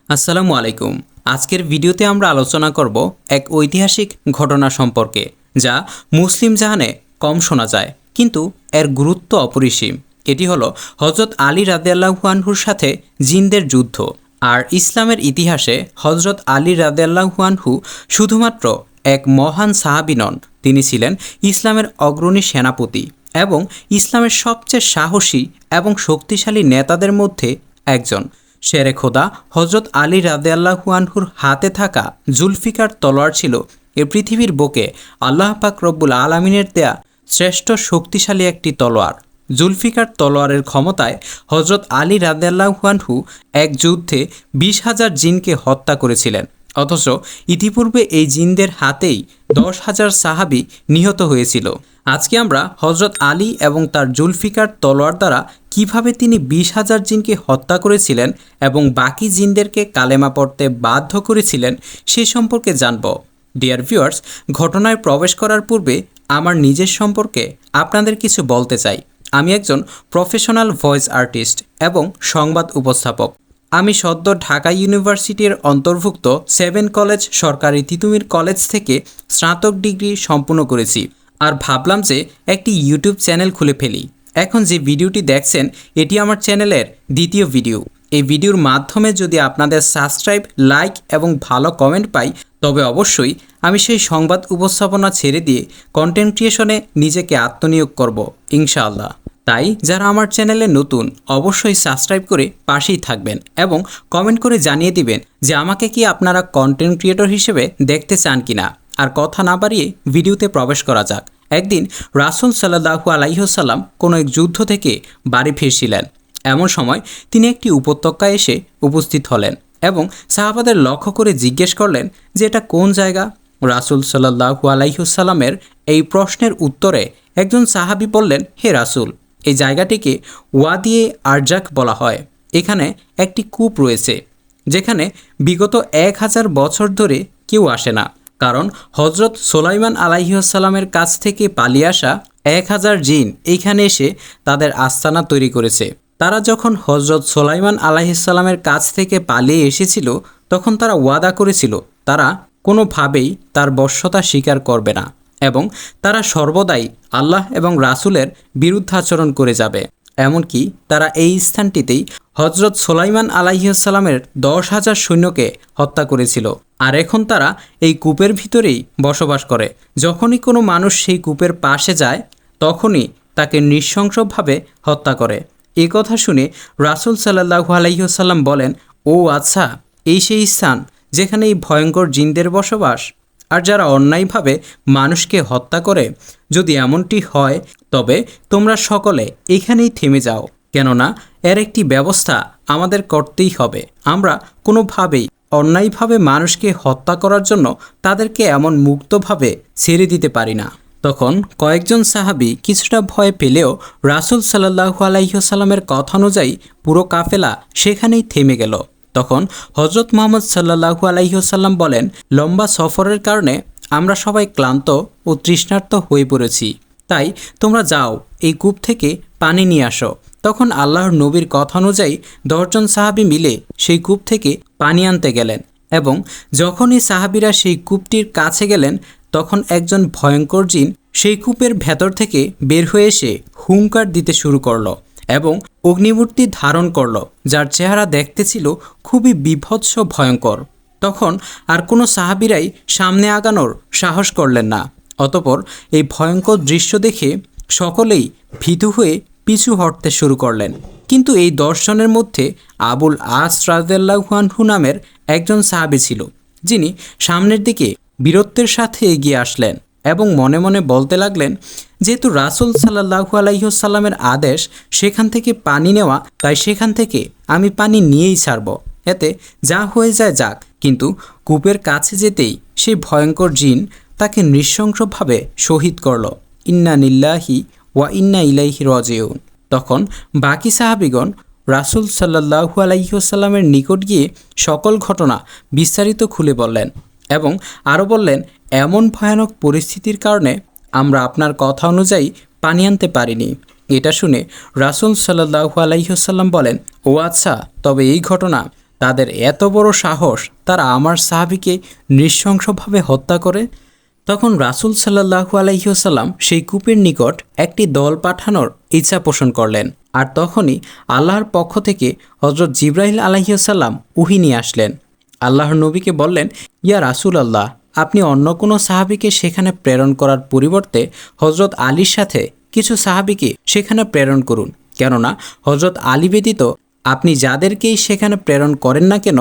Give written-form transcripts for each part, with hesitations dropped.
আসসালামু আলাইকুম। আজকের ভিডিওতে আমরা আলোচনা করব এক ঐতিহাসিক ঘটনা সম্পর্কে যা মুসলিম জাহানে কম শোনা যায়, কিন্তু এর গুরুত্ব অপরিসীম। এটি হলো হজরত আলী রাদিয়াল্লাহু আনহুর সাথে জিনদের যুদ্ধ। আর ইসলামের ইতিহাসে হজরত আলী রাদিয়াল্লাহু আনহু শুধুমাত্র এক মহান সাহাবী নন, তিনি ছিলেন ইসলামের অগ্রণী সেনাপতি এবং ইসলামের সবচেয়ে সাহসী এবং শক্তিশালী নেতাদের মধ্যে একজন। শেরে খোদা হজরত আলী রাদিয়াল্লাহু আনহুর হাতে থাকা জুলফিকার তলোয়ার ছিল এ পৃথিবীর বুকে আল্লাহ পাক রব্বুল আলামিনের দেয়া শ্রেষ্ঠ শক্তিশালী একটি তলোয়ার। জুলফিকার তলোয়ারের ক্ষমতায় হজরত আলী রাদিয়াল্লাহু আনহু এক যুদ্ধে 20,000 জিনকে হত্যা করেছিলেন, অথচ ইতিপূর্বে এই জিনদের হাতেই 10,000 সাহাবী নিহত হয়েছিল। আজকে আমরা হজরত আলী এবং তার জুলফিকার তলোয়ার দ্বারা কিভাবে তিনি 20,000 জিনকে হত্যা করেছিলেন এবং বাকি জিনদেরকে কালেমা পড়তে বাধ্য করেছিলেন সে সম্পর্কে জানব। ডিয়ার ভিউয়ার্স, ঘটনায় প্রবেশ করার পূর্বে আমার নিজের সম্পর্কে আপনাদের কিছু বলতে চাই। আমি একজন প্রফেশনাল ভয়েস আর্টিস্ট এবং সংবাদ উপস্থাপক। আমি সদ্য ঢাকা ইউনিভার্সিটির অন্তর্ভুক্ত 7 কলেজ সরকারি তিতুমির কলেজ থেকে স্নাতক ডিগ্রি সম্পূর্ণ করেছি, আর ভাবলাম যে একটি ইউটিউব চ্যানেল খুলে ফেলি। এখন যে ভিডিওটি দেখছেন এটি আমার চ্যানেলের দ্বিতীয় ভিডিও। এই ভিডিওর মাধ্যমে যদি আপনাদের সাবস্ক্রাইব, লাইক এবং ভালো কমেন্ট পাই, তবে অবশ্যই আমি সেই সংবাদ উপস্থাপনা ছেড়ে দিয়ে কন্টেন্ট ক্রিয়েশনে নিজেকে আত্মনিয়োগ করব ইনশাআল্লাহ। তাই যারা আমার চ্যানেলে নতুন অবশ্যই সাবস্ক্রাইব করে পাশেই থাকবেন এবং কমেন্ট করে জানিয়ে দিবেন যে আমাকে কি আপনারা কন্টেন্ট ক্রিয়েটর হিসেবে দেখতে চান কিনা। আর কথা না বাড়িয়ে ভিডিওতে প্রবেশ করা যাক। একদিন রাসূল সাল্লাল্লাহু আলাইহি ওয়াসাল্লাম কোনো এক যুদ্ধ থেকে বাড়ি ফিরছিলেন। এমন সময় তিনি একটি উপত্যকায় এসে উপস্থিত হলেন এবং সাহাবাদের লক্ষ্য করে জিজ্ঞেস করলেন যে এটা কোন জায়গা। রাসূল সাল্লাল্লাহু আলাইহি ওয়াসাল্লামের এই প্রশ্নের উত্তরে একজন সাহাবী বললেন, হে রাসূল, এই জায়গাটিকে ওয়াদিয়ে আরজাক বলা হয়। এখানে একটি কূপ রয়েছে যেখানে বিগত 1000 বছর ধরে কেউ আসে না, কারণ হজরত সুলাইমান আলাইহিসসালামের কাছ থেকে পালিয়ে আসা 1000 জিন এইখানে এসে তাদের আস্তানা তৈরি করেছে। তারা যখন হজরত সুলাইমান আলাইহিসসালামের কাছ থেকে পালিয়ে এসেছিল তখন তারা ওয়াদা করেছিল তারা কোনোভাবেই তার বশ্যতা স্বীকার করবে না এবং তারা সর্বদাই আল্লাহ এবং রাসূলের বিরুদ্ধাচরণ করে যাবে। এমনকি তারা এই স্থানটিতেই হজরত সুলাইমান আলাইহিসসালামের 10,000 সৈন্যকে হত্যা করেছিল। আর এখন তারা এই কূপের ভিতরেই বসবাস করে। যখনই কোনো মানুষ সেই কূপের পাশে যায় তখনই তাকে নৃশংসভাবে হত্যা করে। এই কথা শুনে রাসূল সাল্লাল্লাহু আলাইহি ওয়াসাল্লাম বলেন, ও আচ্ছা, এই সেই স্থান যেখানে এই ভয়ঙ্কর জিনদের বসবাস। আর যারা অন্যায়ভাবে মানুষকে হত্যা করে, যদি এমনটি হয় তবে তোমরা সকলে এখানেই থেমে যাও, কেননা এর একটি ব্যবস্থা আমাদের করতেই হবে। আমরা কোনোভাবেই অন্যায়ভাবে মানুষকে হত্যা করার জন্য তাদেরকে এমন মুক্তভাবে ছেড়ে দিতে পারি না। তখন কয়েকজন সাহাবী কিছুটা ভয় পেলেও রাসূল সাল্লাল্লাহু আলাইহি ওয়াসাল্লামের কথা অনুযায়ী পুরো কাফেলা সেখানেই থেমে গেল। তখন হজরত মুহাম্মদ সাল্লাল্লাহু আলাইহি ওয়াসাল্লাম বলেন, লম্বা সফরের কারণে আমরা সবাই ক্লান্ত ও তৃষ্ণার্ত হয়ে পড়েছি, তাই তোমরা যাও এই কূপ থেকে পানি নিয়ে আসো। তখন আল্লাহর নবীর কথা অনুযায়ী 10 জন সাহাবী মিলে সেই কূপ থেকে পানি আনতে গেলেন এবং যখনই সাহাবীরা সেই কূপটির কাছে গেলেন তখন একজন ভয়ঙ্কর জিন সেই কূপের ভেতর থেকে বের হয়ে এসে হুঙ্কার দিতে শুরু করলো এবং অগ্নিমূর্তি ধারণ করলো, যার চেহারা দেখতে ছিল খুবই বীভৎস ভয়ঙ্কর। তখন আর কোনো সাহাবীরাই সামনে আগানোর সাহস করলেন না। অতঃপর এই ভয়ঙ্কর দৃশ্য দেখে সকলেই ভীতু হয়ে পিছু হটতে শুরু করলেন। কিন্তু এই 10 জনের মধ্যে আবুল আস রাদিয়াল্লাহু আনহু নামের একজন সাহাবী ছিল, যিনি সামনের দিকে বীরত্বের সাথে এগিয়ে আসলেন এবং মনে মনে বলতে লাগলেন, যেহেতু রাসূল সাল্লাল্লাহু আলাইহি ওয়াসাল্লামের আদেশ সেখান থেকে পানি নেওয়া, তাই সেখান থেকে আমি পানি নিয়েই ছাড়ব, এতে যা হয়ে যায় যাক। কিন্তু কূপের কাছে যেতেই সেই ভয়ঙ্কর জিন তাকে নৃশংসভাবে শহীদ করল। ইন্না লিল্লাহি ওয়া ইন্না ইলাইহি রাজিউন। তখন বাকি সাহাবীগণ রাসূল সাল্লাল্লাহু আলাইহি ওয়াসাল্লামের নিকট গিয়ে সকল ঘটনা বিস্তারিত খুলে বললেন এবং আরও বললেন, এমন ভয়ানক পরিস্থিতির কারণে আমরা আপনার কথা অনুযায়ী পানি আনতে পারিনি। এটা শুনে রাসূল সাল্লাল্লাহু আলাইহি ওয়াসাল্লাম বলেন, ও আচ্ছা, তবে এই ঘটনা তাদের এত বড় সাহস, তারা আমার সাহাবীকে নৃশংসভাবে হত্যা করে। তখন রাসূল সাল্লাল্লাহু আলাইহি ওয়াসাল্লাম সেই কূপের নিকট একটি দল পাঠানোর ইচ্ছা পোষণ করলেন। আর তখনই আল্লাহর পক্ষ থেকে হযরত জিবরাইল আলাইহিস সালাম ওহী নিয়ে আসলেন। আল্লাহর নবীকে বললেন, ইয়া রাসূলুল্লাহ, আপনি অন্য কোনো সাহাবীকে সেখানে প্রেরণ করার পরিবর্তে হযরত আলীর সাথে কিছু সাহাবীকে সেখানে প্রেরণ করুন। কেননা হযরত আলী ব্যতীত আপনি যাদেরকেই সেখানে প্রেরণ করেন না কেন,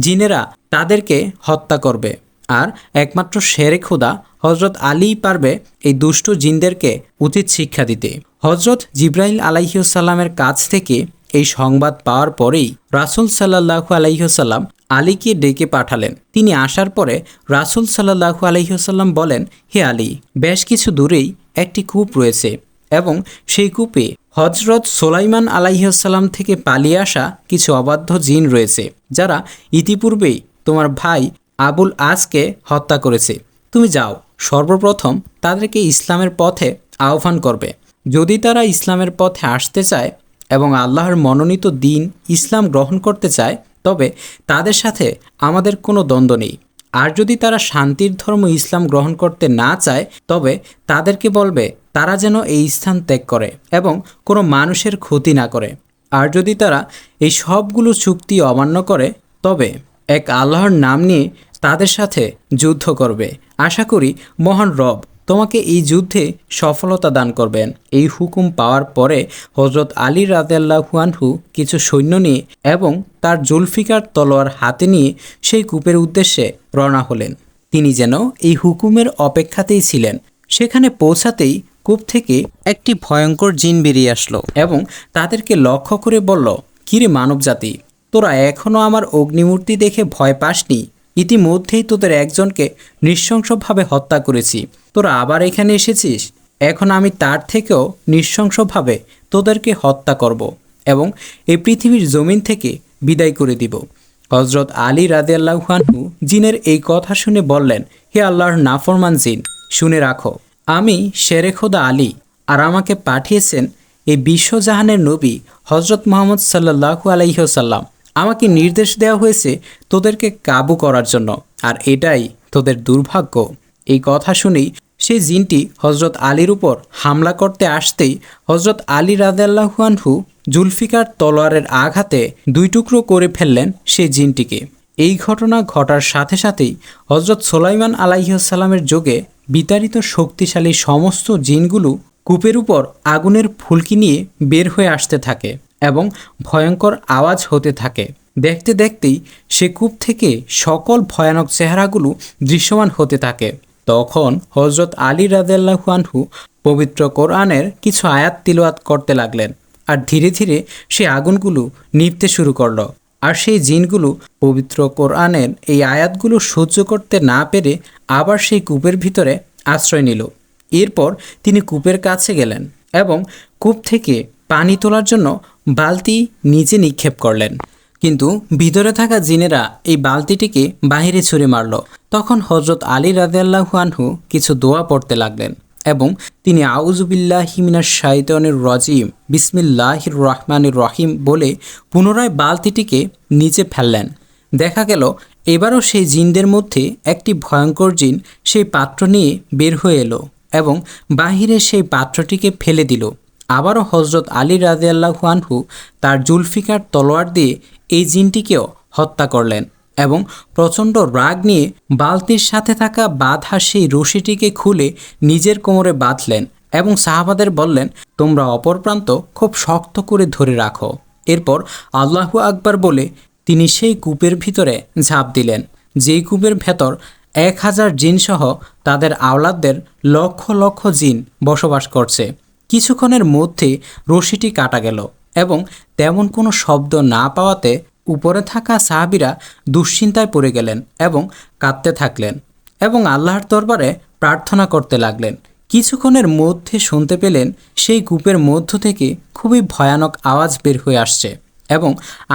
জিনেরা তাদেরকে হত্যা করবে। আর একমাত্র শেরে খোদা হযরত আলীই পারবে এই দুষ্ট জিনদেরকে উচিত শিক্ষা দিতে। হযরত জিবরাইল আলাইহিস সালামের কাছ থেকে এই সংবাদ পাওয়ার পরেই রাসূল সাল্লাল্লাহু আলাইহি সাল্লাম আলীকে ডেকে পাঠালেন। তিনি আসার পরে রাসূল সাল্লাল্লাহু আলাইহি সাল্লাম বলেন, হে আলী, বেশ কিছু দূরেই একটি কূপ রয়েছে এবং সেই কূপে হযরত সুলাইমান আলাইহিস সালাম থেকে পালিয়ে আসা কিছু অবাধ্য জিন রয়েছে, যারা ইতিপূর্বেই তোমার ভাই আবুল আসকে হত্যা করেছে। তুমি যাও, সর্বপ্রথম তাদেরকে ইসলামের পথে আহ্বান করবে। যদি তারা ইসলামের পথে আসতে চায় এবং আল্লাহর মনোনীত দিন ইসলাম গ্রহণ করতে চায়, তবে তাদের সাথে আমাদের কোনো দ্বন্দ্ব নেই। আর যদি তারা শান্তির ধর্ম ইসলাম গ্রহণ করতে না চায়, তবে তাদেরকে বলবে তারা যেন এই স্থান ত্যাগ করে এবং কোনো মানুষের ক্ষতি না করে। আর যদি তারা এই সবগুলো চুক্তি অমান্য করে, তবে এক আল্লাহর নাম নিয়ে তাদের সাথে যুদ্ধ করবে। আশা করি মহান রব তোমাকে এই যুদ্ধে সফলতা দান করবেন। এই হুকুম পাওয়ার পরে হযরত আলী রাদিয়াল্লাহু আনহু কিছু সৈন্য নিয়ে এবং তার জুলফিকার তলোয়ার হাতে নিয়ে সেই কূপের উদ্দেশ্যে রওনা হলেন। তিনি যেন এই হুকুমের অপেক্ষাতেই ছিলেন। সেখানে পৌঁছাতেই কূপ থেকে একটি ভয়ঙ্কর জিন বেরিয়ে আসলো এবং তাদেরকে লক্ষ্য করে বলল, কিরে মানবজাতি, তোরা এখনও আমার অগ্নিমূর্তি দেখে ভয় পাসনি? ইতিমধ্যেই তোদের একজনকে নৃশংসভাবে হত্যা করেছি, তোরা আবার এখানে এসেছিস। এখন আমি তার থেকেও নৃশংসভাবে তোদেরকে হত্যা করব এবং এই পৃথিবীর জমিন থেকে বিদায় করে দিব। হযরত আলী রাদিয়াল্লাহু আনহু জিনের এই কথা শুনে বললেন, হে আল্লাহর নাফরমান জিন, শুনে রাখো, আমি শেরে খোদা আলী, আর আমাকে পাঠিয়েছেন এই বিশ্বজাহানের নবী হযরত মুহাম্মদ সাল্লাল্লাহু আলাইহি ওয়াসাল্লাম। আমাকে নির্দেশ দেওয়া হয়েছে তোদেরকে কাবু করার জন্য, আর এটাই তোদের দুর্ভাগ্য। এই কথা শুনেই সেই জিনটি হযরত আলীর উপর হামলা করতে আসতেই হযরত আলী রাদিয়াল্লাহু আনহু জুলফিকার তলোয়ারের আঘাতে দুই টুকরো করে ফেললেন সেই জিনটিকে। এই ঘটনা ঘটার সাথে সাথেই হযরত সুলাইমান আলাইহিস সালামের যোগে বিতাড়িত শক্তিশালী সমস্ত জিনগুলো কূপের উপর আগুনের ফুলকি নিয়ে বের হয়ে আসতে থাকে এবং ভয়ঙ্কর আওয়াজ হতে থাকে। দেখতে দেখতেই সে কূপ থেকে সকল ভয়ানক চেহারাগুলো দৃশ্যমান হতে থাকে। তখন হযরত আলী রাদিয়াল্লাহু আনহু পবিত্র কোরআনের কিছু আয়াত তিলাওয়াত করতে লাগলেন, আর ধীরে ধীরে সেই আগুনগুলো নিভতে শুরু করলো। আর সেই জিনগুলো পবিত্র কোরআনের এই আয়াতগুলো সহ্য করতে না পেরে আবার সেই কূপের ভিতরে আশ্রয় নিল। এরপর তিনি কূপের কাছে গেলেন এবং কূপ থেকে পানি তোলার জন্য বালতি নিচে নিক্ষেপ করলেন, কিন্তু ভিতরে থাকা জিনেরা এই বালতিটিকে বাহিরে ছুঁড়ে মারল। তখন হযরত আলী রাদিয়াল্লাহু আনহু কিছু দোয়া পড়তে লাগলেন এবং তিনি আউযু বিল্লাহি মিনাশ শাইতানির রাজিম বিসমিল্লাহির রহমানির রহিম বলে পুনরায় বালতিটিকে নিচে ফেললেন। দেখা গেল এবারও সেই জিনদের মধ্যে একটি ভয়ঙ্কর জিন সেই পাত্র নিয়ে বের হয়ে এলো এবং বাহিরে সেই পাত্রটিকে ফেলে দিল। আবারও হযরত আলী রাদিয়াল্লাহু আনহু তার জুলফিকার তলোয়ার দিয়ে এই জিনটিকেও হত্যা করলেন এবং প্রচণ্ড রাগ নিয়ে বালতির সাথে থাকা বাঁধা সেই রশিটিকে খুলে নিজের কোমরে বাঁধলেন এবং সাহাবাদের বললেন, তোমরা অপর প্রান্ত খুব শক্ত করে ধরে রাখো। এরপর আল্লাহু আকবার বলে তিনি সেই কূপের ভিতরে ঝাঁপ দিলেন, যেই কূপের ভেতর 1000 জিনসহ তাদের আওলাদদের লক্ষ লক্ষ জিন বসবাস করছে। কিছুক্ষণের মধ্যে রশিটি কাটা গেল এবং তেমন কোনো শব্দ না পাওয়াতে উপরে থাকা সাহাবীরা দুশ্চিন্তায় পড়ে গেলেন এবং কাঁদতে থাকলেন এবং আল্লাহর দরবারে প্রার্থনা করতে লাগলেন। কিছুক্ষণের মধ্যে শুনতে পেলেন সেই কূপের মধ্য থেকে খুবই ভয়ানক আওয়াজ বের হয়ে আসছে এবং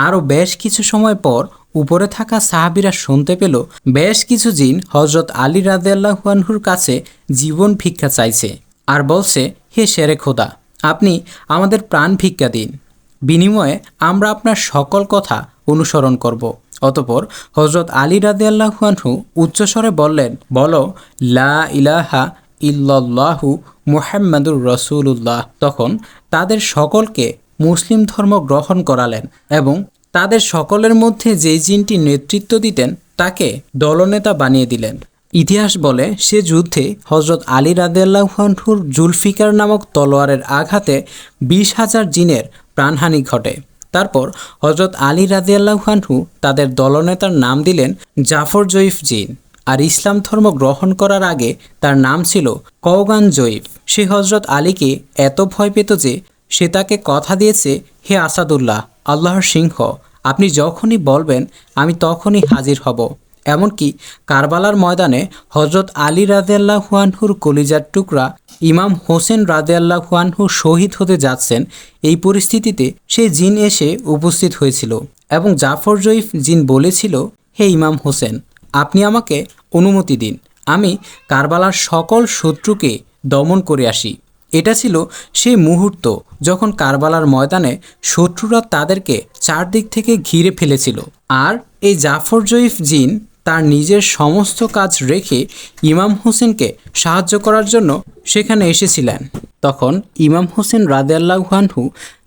আরও বেশ কিছু সময় পর উপরে থাকা সাহাবীরা শুনতে পেল বেশ কিছু জিন হযরত আলী রাদিয়াল্লাহু আনহুর কাছে জীবন ভিক্ষা চাইছে আর বলছে, হে শেরে খোদা, আপনি আমাদের প্রাণ ভিক্ষা দিন, বিনিময়ে আমরা আপনার সকল কথা অনুসরণ করব অতঃপর হজরত আলী রাদিয়াল্লাহু আনহু উচ্চস্বরে বললেন, বলো লা ইলাহা ইল্লাল্লাহু মুহাম্মাদুর রাসূলুল্লাহ। তখন তাদের সকলকে মুসলিম ধর্ম গ্রহণ করালেন এবং তাদের সকলের মধ্যে যে জিনটি নেতৃত্ব দিতেন তাকে দলনেতা বানিয়ে দিলেন। ইতিহাস বলে সে যুদ্ধে হজরত আলী রাদিয়াল্লাহু আনহুর জুলফিকার নামক তলোয়ারের আঘাতে 20,000 জিনের প্রাণহানি ঘটে। তারপর হজরত আলী রাদিয়াল্লাহু আনহু তাদের দলনেতার নাম দিলেন জাফর জয়ীফ জিন। আর ইসলাম ধর্ম গ্রহণ করার আগে তার নাম ছিল কওগান জয়ীফ। সে হজরত আলীকে এত ভয় পেত যে সে তাকে কথা দিয়েছে, হে আসাদুল্লাহ, আল্লাহর সিংহ, আপনি যখনই বলবেন আমি তখনই হাজির হব। এমনকি কারবালার ময়দানে হজরত আলী রাদিয়াল্লাহু আনহুর কলিজার টুকরা ইমাম হোসেন রাদিয়াল্লাহু আনহু শহীদ হতে যাচ্ছেন, এই পরিস্থিতিতে সে জিন এসে উপস্থিত হয়েছিল এবং জাফর জয়ীফ জিন বলেছিল, হে ইমাম হোসেন, আপনি আমাকে অনুমতি দিন, আমি কারবালার সকল শত্রুকে দমন করে আসি। এটা ছিল সেই মুহূর্ত যখন কারবালার ময়দানে শত্রুরা তাদেরকে চারদিক থেকে ঘিরে ফেলেছিল। আর এই জাফর জয়ীফ জিন তার নিজের সমস্ত কাজ রেখে ইমাম হোসেনকে সাহায্য করার জন্য সেখানে এসেছিলেন। তখন ইমাম হোসেন রাদিয়াল্লাহু আনহু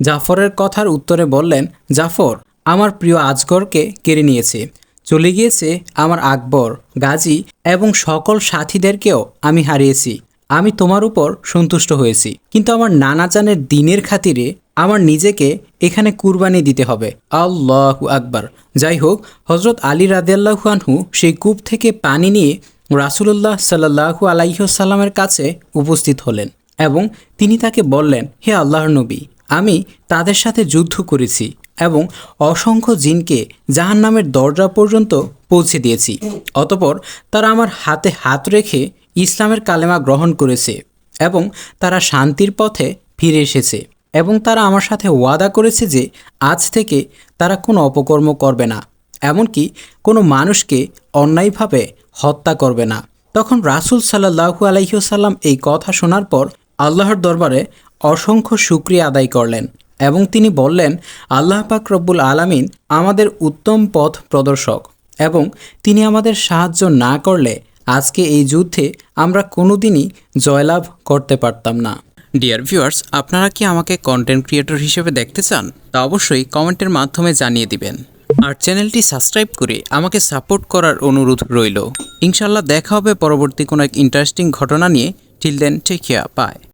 জাফরের কথার উত্তরে বললেন, জাফর আমার প্রিয় আজগরকে কেড়ে নিয়েছে, চলে গিয়েছে আমার আকবর, গাজী এবং সকল সাথীদেরকেও আমি হারিয়েছি। আমি তোমার উপর সন্তুষ্ট হয়েছি, কিন্তু আমার নানাজানের দিনের খাতিরে আমার নিজেকে এখানে কুরবানি দিতে হবে। আল্লাহু আকবার। যাই হোক, হজরত আলী রাদিয়াল্লাহু আনহু সেই কূপ থেকে পানি নিয়ে রাসূলুল্লাহ সাল্লাল্লাহু আলাইহি ওয়াসাল্লামের কাছে উপস্থিত হলেন এবং তিনি তাকে বললেন, হে আল্লাহর নবী, আমি তাদের সাথে যুদ্ধ করেছি এবং অসংখ্য জিনকে জাহান্নামের দরজা পর্যন্ত পৌঁছে দিয়েছি। অতঃপর তারা আমার হাতে হাত রেখে ইসলামের কালেমা গ্রহণ করেছে এবং তারা শান্তির পথে ফিরে এসেছে এবং তারা আমার সাথে ওয়াদা করেছে যে আজ থেকে তারা কোনো অপকর্ম করবে না, এমনকি কোনো মানুষকে অন্যায়ভাবে হত্যা করবে না। তখন রাসূল সাল্লাল্লাহু আলাইহি ওয়াসাল্লাম এই কথা শোনার পর আল্লাহর দরবারে অসংখ্য শুকরিয়া আদায় করলেন এবং তিনি বললেন, আল্লাহ পাক রব্বুল আলামিন আমাদের উত্তম পথ প্রদর্শক এবং তিনি আমাদের সাহায্য না করলে আজকে এই যুদ্ধে আমরা কোনোদিনই জয়লাভ করতে পারতাম না। ডিয়ার ভিউয়ার্স, আপনারা কি আমাকে কন্টেন্ট ক্রিয়েটর হিসেবে দেখতে চান? তা অবশ্যই কমেন্টের মাধ্যমে জানিয়ে দিবেন। আর চ্যানেলটি সাবস্ক্রাইব করে আমাকে সাপোর্ট করার অনুরোধ রইল। ইনশাআল্লাহ দেখা হবে পরবর্তী কোনো এক ইন্টারেস্টিং ঘটনা নিয়ে। Till then, take care, by.